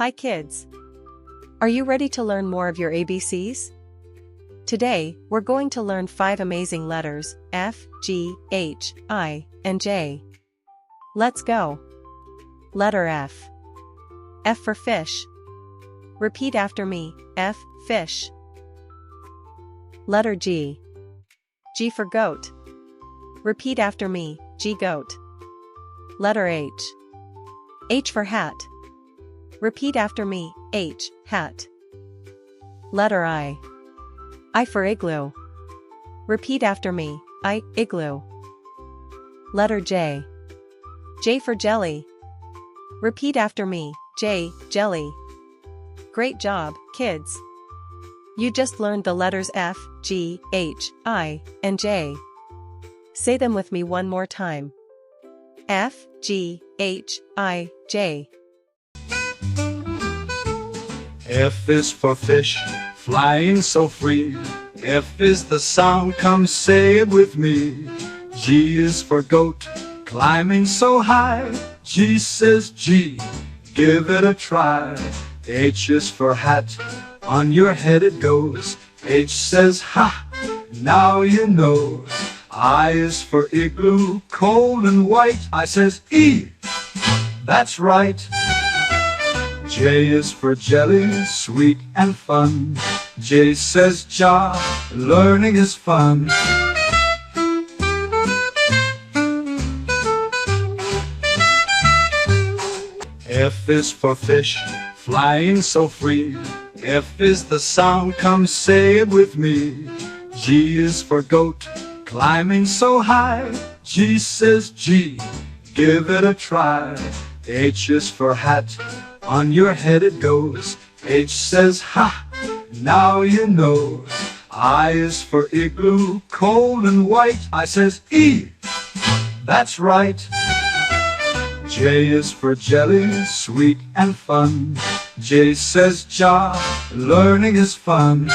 Hi kids! Are you ready to learn more of your ABCs? Today, we're going to learn 5 amazing letters, F, G, H, I, and J. Let's go! Letter F. F for fish. Repeat after me, F, fish. Letter G. G for goat. Repeat after me, G, goat. Letter H. H for hat. Repeat after me, H, hat. Letter I. I for igloo. Repeat after me, I, igloo. Letter J. J for jelly. Repeat after me, J, jelly. Great job, kids! You just learned the letters F, G, H, I, and J. Say them with me one more time. F, G, H, I, J. F is for fish, flying so free. F is the sound, come say it with me. G is for goat, climbing so high. G says G, give it a try. H is for hat, on your head it goes. H says ha, now you know. I is for igloo, cold and white. I says E, that's right. J is for jelly, sweet and fun. J says ja, learning is fun. F is for fish, flying so free. F is the sound, come say it with me. G is for goat, climbing so high. G says G, give it a try. H is for hat, on your head it goes. H says ha, now you know. I is for igloo, cold and white. I says E, that's right. J is for jelly, sweet and fun. J says ja, learning is fun.